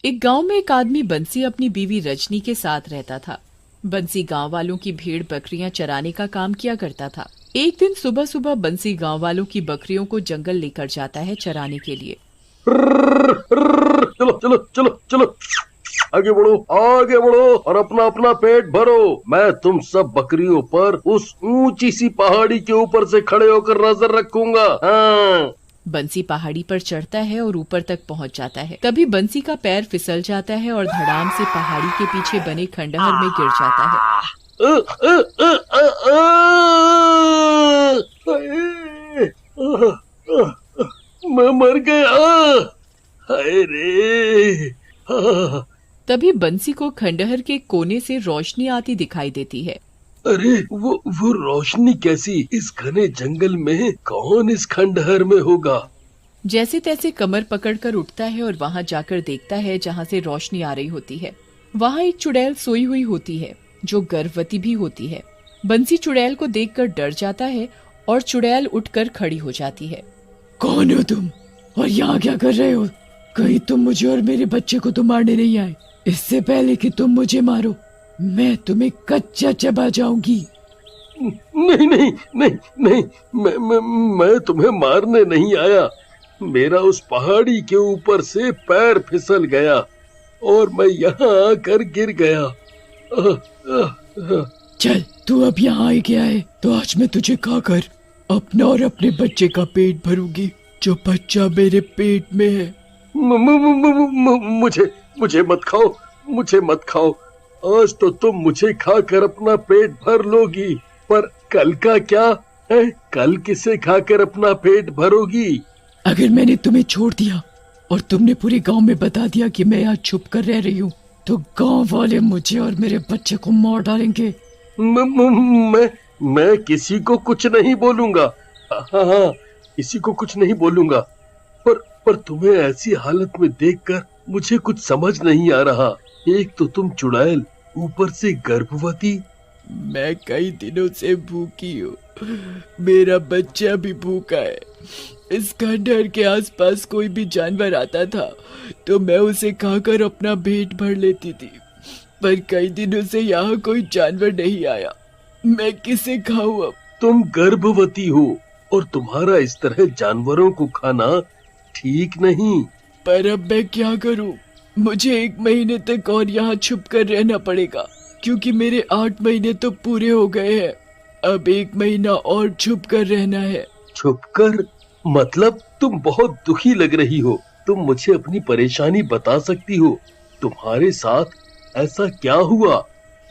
एक गांव में एक आदमी बंसी अपनी बीवी रजनी के साथ रहता था। बंसी गांव वालों की भेड़ बकरियां चराने का काम किया करता था। एक दिन सुबह सुबह बंसी गांव वालों की बकरियों को जंगल लेकर जाता है चराने के लिए। चलो चलो चलो चलो, आगे बढ़ो और अपना अपना पेट भरो। मैं तुम सब बकरियों पर उस ऊंची सी पहाड़ी के ऊपर से खड़े होकर नजर रखूंगा। हाँ। बंसी पहाड़ी पर चढ़ता है और ऊपर तक पहुंच जाता है। तभी बंसी का पैर फिसल जाता है और धड़ाम से पहाड़ी के पीछे बने खंडहर में गिर जाता है। मैं मर गया। हाय रे। तभी बंसी को खंडहर के कोने से रोशनी आती दिखाई देती है। अरे वो रोशनी कैसी? इस घने जंगल में कौन इस खंडहर में होगा? जैसे तैसे कमर पकड़कर उठता है और वहां जाकर देखता है जहां से रोशनी आ रही होती है। वहां एक चुड़ैल सोई हुई होती है जो गर्भवती भी होती है। बंसी चुड़ैल को देखकर डर जाता है और चुड़ैल उठकर खड़ी हो जाती है। कौन हो तुम और यहाँ क्या कर रहे हो? कहीं तुम मुझे और मेरे बच्चे को तो मारने नहीं आए? इससे पहले कि तुम मुझे मारो मैं तुम्हें कच्चा चबा जाऊंगी। नहीं नहीं नहीं नहीं, मैं तुम्हें मारने नहीं आया। मेरा उस पहाड़ी के ऊपर से पैर फिसल गया और मैं यहाँ आकर गिर गया। चल तू अब यहाँ आ गया है तो आज मैं तुझे खाकर अपना और अपने बच्चे का पेट भरूंगी जो बच्चा मेरे पेट में है। मुझे मत खाओ, मुझे मत खाओ। आज तो तुम मुझे खाकर अपना पेट भर लोगी, पर कल का क्या है? कल किसे खाकर अपना पेट भरोगी? अगर मैंने तुम्हें छोड़ दिया और तुमने पूरे गांव में बता दिया कि मैं यहाँ छुप कर रह रही हूँ तो गांव वाले मुझे और मेरे बच्चे को मार डालेंगे। मैं किसी को कुछ नहीं बोलूंगा। हाँ, किसी को कुछ नहीं बोलूंगा। पर तुम्हें ऐसी हालत में देखकर मुझे कुछ समझ नहीं आ रहा। एक तो तुम चुड़ैल, ऊपर से गर्भवती। मैं कई दिनों से भूखी हूँ, मेरा बच्चा भी भूखा है। इस खंडहर के आसपास कोई भी जानवर आता था तो मैं उसे खाकर अपना पेट भर लेती थी, पर कई दिनों से यहाँ कोई जानवर नहीं आया। मैं किसे खाऊं अब? तुम गर्भवती हो और तुम्हारा इस तरह जानवरों को खाना ठीक नहीं। पर अब मैं क्या करूं? मुझे 1 महीने तक और यहाँ छुप कर रहना पड़ेगा क्योंकि मेरे 8 महीने तो पूरे हो गए हैं। अब 1 महीना और छुप कर रहना है। छुप कर मतलब? तुम बहुत दुखी लग रही हो। तुम मुझे अपनी परेशानी बता सकती हो? तुम्हारे साथ ऐसा क्या हुआ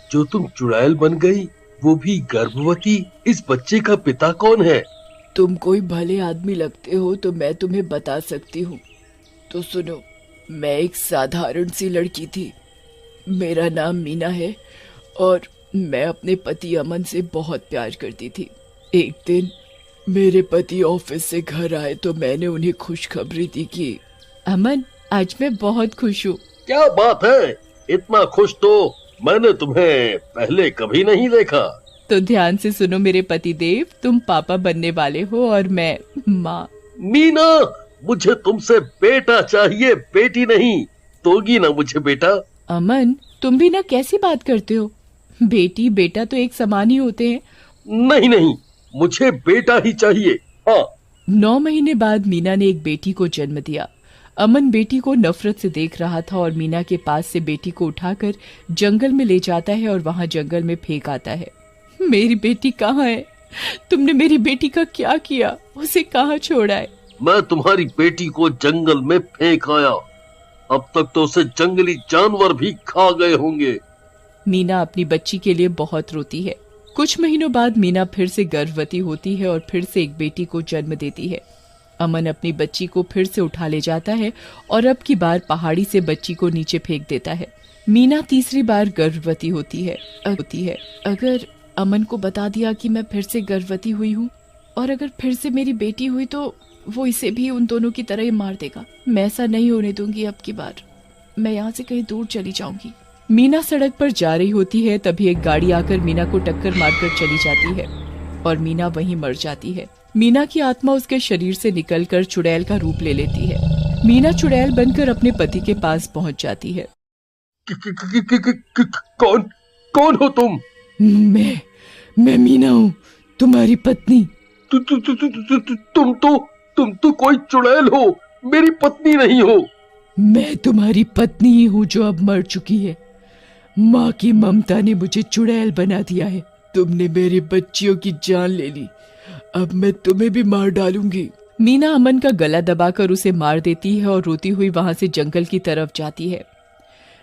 जो तुम चुड़ैल बन गई, वो भी गर्भवती? इस बच्चे का पिता कौन है? तुम कोई भले आदमी लगते हो तो मैं तुम्हें बता सकती हूँ। तो सुनो, मैं एक साधारण सी लड़की थी। मेरा नाम मीना है और मैं अपने पति अमन से बहुत प्यार करती थी। एक दिन मेरे पति ऑफिस से घर आए तो मैंने उन्हें खुशखबरी दी कि अमन, आज मैं बहुत खुश हूँ। क्या बात है? इतना खुश तो मैंने तुम्हें पहले कभी नहीं देखा। तो ध्यान से सुनो मेरे पति देव, तुम पापा बनने वाले हो और मैं माँ। मीना, मुझे तुमसे बेटा चाहिए, बेटी नहीं। दोगी ना मुझे बेटा? अमन, तुम भी ना कैसी बात करते हो? बेटी बेटा तो एक समान ही होते हैं। नहीं नहीं, मुझे बेटा ही चाहिए। हाँ। 9 महीने बाद मीना ने एक बेटी को जन्म दिया। अमन बेटी को नफरत से देख रहा था और मीना के पास से बेटी को उठाकर जंगल में ले जाता है और वहाँ जंगल में फेंक आता है। मेरी बेटी कहाँ है? तुमने मेरी बेटी का क्या किया? उसे कहाँ छोड़ा है? मैं तुम्हारी बेटी को जंगल में फेंक आया। अब तक तो उसे जंगली जानवर भी खा गए होंगे। मीना अपनी बच्ची के लिए बहुत रोती है। कुछ महीनों बाद मीना फिर से गर्भवती होती है और फिर से एक बेटी को जन्म देती है। अमन अपनी बच्ची को फिर से उठा ले जाता है और अब की बार पहाड़ी से बच्ची को नीचे फेंक देता है। मीना तीसरी बार गर्भवती होती है। अगर अमन को बता दिया कि मैं फिर से गर्भवती हुई हूँ और अगर फिर से मेरी बेटी हुई तो वो इसे भी उन दोनों की तरह ही मार देगा। मैं ऐसा नहीं होने दूंगी। अब की बार मैं यहाँ से कहीं दूर चली जाऊंगी। मीना सड़क पर जा रही होती है, तभी एक गाड़ी आकर मीना को टक्कर मारकर चली जाती है और मीना वहीं मर जाती है। मीना की आत्मा उसके शरीर से निकलकर चुड़ैल का रूप ले लेती है। मीना चुड़ैल बनकर अपने पति के पास पहुंच जाती है। कौन कौन हो तुम? मैं मीना हूँ, तुम्हारी पत्नी। तुम तो कोई चुड़ैल हो, मेरी पत्नी नहीं हो। मैं तुम्हारी पत्नी ही हूँ जो अब मर चुकी है। माँ की ममता ने मुझे चुड़ैल बना दिया है। तुमने मेरे बच्चियों की जान ले ली, अब मैं तुम्हें भी मार डालूंगी। मीना अमन का गला दबाकर उसे मार देती है और रोती हुई वहां से जंगल की तरफ जाती है।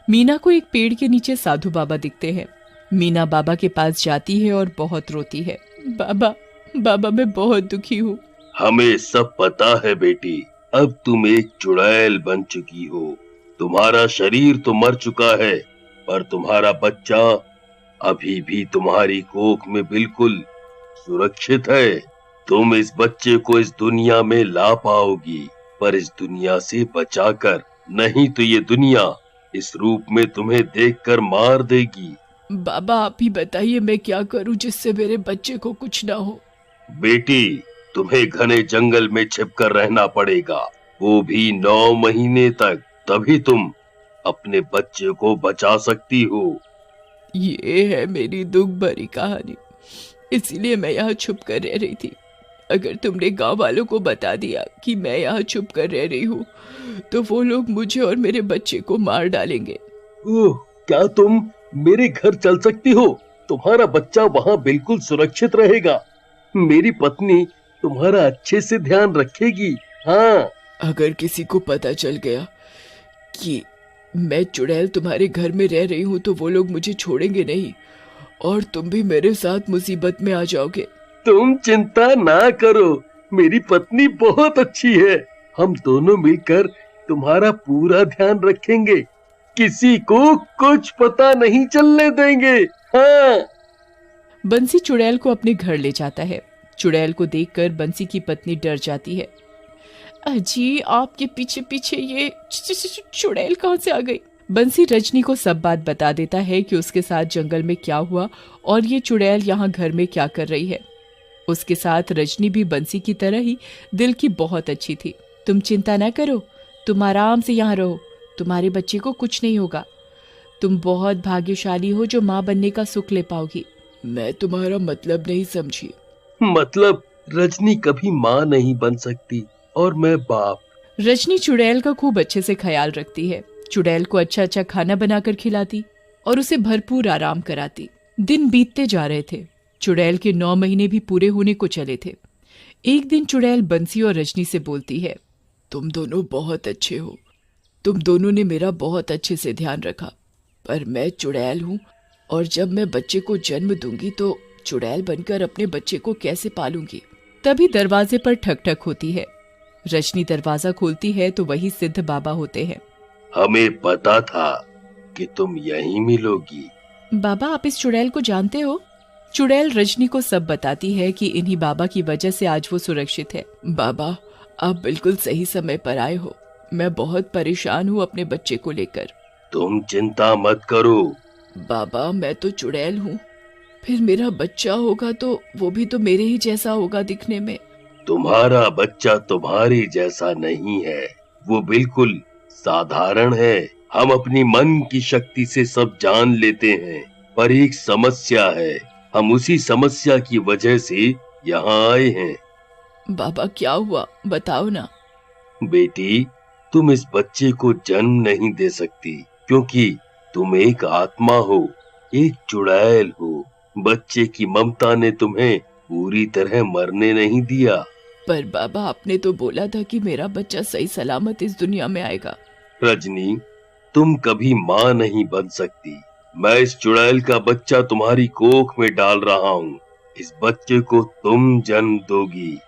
मीना को एक पेड़ के नीचे साधु बाबा दिखते हैं। मीना बाबा के पास जाती है और बहुत रोती है। बाबा मैं बहुत दुखी हूँ। हमें सब पता है बेटी, अब तुम एक चुड़ैल बन चुकी हो। तुम्हारा शरीर तो मर चुका है, पर तुम्हारा बच्चा अभी भी तुम्हारी कोख में बिल्कुल सुरक्षित है। तुम इस बच्चे को इस दुनिया में ला पाओगी, पर इस दुनिया से बचाकर, नहीं तो ये दुनिया इस रूप में तुम्हें देखकर मार देगी। बाबा आप ही बताइए मैं क्या करूं जिससे मेरे बच्चे को कुछ ना हो। बेटी, तुम्हें घने जंगल में छिपकर रहना पड़ेगा, वो भी 9 महीने तक, तभी तुम अपने बच्चे को बचा सकती हो। ये है मेरी दुख भरी कहानी, इसीलिए मैं यहाँ छुप कर रह रही थी। अगर तुमने गांव वालों को बता दिया कि मैं यहाँ छुप कर रह रही हूँ तो वो लोग मुझे और मेरे बच्चे को मार डालेंगे। ओह, क्या तुम मेरे घर चल सकती हो? तुम्हारा बच्चा वहाँ बिल्कुल सुरक्षित रहेगा। मेरी पत्नी तुम्हारा अच्छे से ध्यान रखेगी। हाँ, अगर किसी को पता चल गया कि मैं चुड़ैल तुम्हारे घर में रह रही हूँ तो वो लोग मुझे छोड़ेंगे नहीं और तुम भी मेरे साथ मुसीबत में आ जाओगे। तुम चिंता ना करो, मेरी पत्नी बहुत अच्छी है। हम दोनों मिलकर तुम्हारा पूरा ध्यान रखेंगे, किसी को कुछ पता नहीं चलने देंगे। हाँ। बंसी चुड़ैल को अपने घर ले जाता है। चुड़ैल को देखकर बंसी की पत्नी डर जाती है। अजी, आपके पीछे पीछे ये चुड़ैल कहाँ से आ गई? बंसी रजनी को सब बात बता देता है कि उसके साथ जंगल में क्या हुआ और ये चुड़ैल यहाँ घर में क्या कर रही है। उसके साथ रजनी भी बंसी की तरह ही दिल की बहुत अच्छी थी। तुम चिंता न करो, तुम आराम से यहाँ रहो, तुम्हारे बच्चे को कुछ नहीं होगा। तुम बहुत भाग्यशाली हो जो माँ बनने का सुख ले पाओगी। मैं तुम्हारा मतलब नहीं समझी। मतलब रजनी कभी माँ नहीं बन सकती और मैं बाप। रजनी चुड़ैल का खूब अच्छे से ख्याल रखती है। चुड़ैल को अच्छा अच्छा खाना बनाकर खिलाती और उसे भरपूर आराम कराती। दिन बीतते जा रहे थे। चुड़ैल के 9 महीने भी पूरे होने को चले थे। एक दिन चुड़ैल बंसी और रजनी से बोलती है, तुम दोनों बहुत अच्छे हो, तुम दोनों ने मेरा बहुत अच्छे से ध्यान रखा, पर मैं चुड़ैल हूँ और जब मैं बच्चे को जन्म दूंगी तो चुड़ैल बनकर अपने बच्चे को कैसे पालूंगी। तभी दरवाजे पर ठक ठक होती है। रजनी दरवाजा खोलती है तो वही सिद्ध बाबा होते हैं। हमें पता था कि तुम यहीं मिलोगी। बाबा, आप इस चुड़ैल को जानते हो? चुड़ैल रजनी को सब बताती है कि इन्हीं बाबा की वजह से आज वो सुरक्षित है। बाबा, आप बिल्कुल सही समय पर आए हो। मैं बहुत परेशान हूँ अपने बच्चे को लेकर। तुम चिंता मत करो। बाबा, मैं तो चुड़ैल हूँ, फिर मेरा बच्चा होगा तो वो भी तो मेरे ही जैसा होगा दिखने में। तुम्हारा बच्चा तुम्हारी जैसा नहीं है, वो बिल्कुल साधारण है। हम अपनी मन की शक्ति से सब जान लेते हैं, पर एक समस्या है। हम उसी समस्या की वजह से यहाँ आए हैं। बाबा, क्या हुआ बताओ ना। बेटी, तुम इस बच्चे को जन्म नहीं दे सकती क्योंकि तुम एक आत्मा हो, एक चुड़ैल हो। बच्चे की ममता ने तुम्हें पूरी तरह मरने नहीं दिया। पर बाबा, आपने तो बोला था कि मेरा बच्चा सही सलामत इस दुनिया में आएगा। रजनी, तुम कभी माँ नहीं बन सकती। मैं इस चुड़ैल का बच्चा तुम्हारी कोख में डाल रहा हूँ। इस बच्चे को तुम जन्म दोगी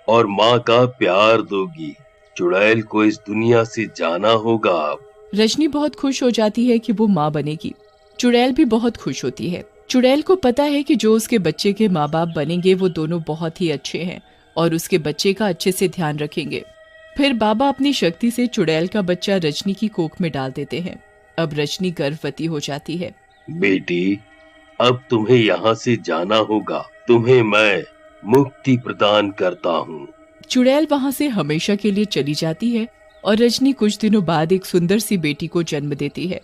और माँ का प्यार दोगी। चुड़ैल को इस दुनिया से जाना होगा। रजनी बहुत खुश हो जाती है कि वो माँ बनेगी। चुड़ैल भी बहुत खुश होती है। चुड़ैल को पता है कि जो उसके बच्चे के माँ बाप बनेंगे वो दोनों बहुत ही अच्छे हैं और उसके बच्चे का अच्छे से ध्यान रखेंगे। फिर बाबा अपनी शक्ति से चुड़ैल का बच्चा रजनी की कोख में डाल देते हैं। अब रजनी गर्भवती हो जाती है। बेटी, अब तुम्हें यहाँ से जाना होगा। तुम्हें मैं मुक्ति प्रदान करता हूँ। चुड़ैल वहाँ से हमेशा के लिए चली जाती है और रजनी कुछ दिनों बाद एक सुंदर सी बेटी को जन्म देती है।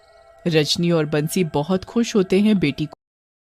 रजनी और बंसी बहुत खुश होते हैं बेटी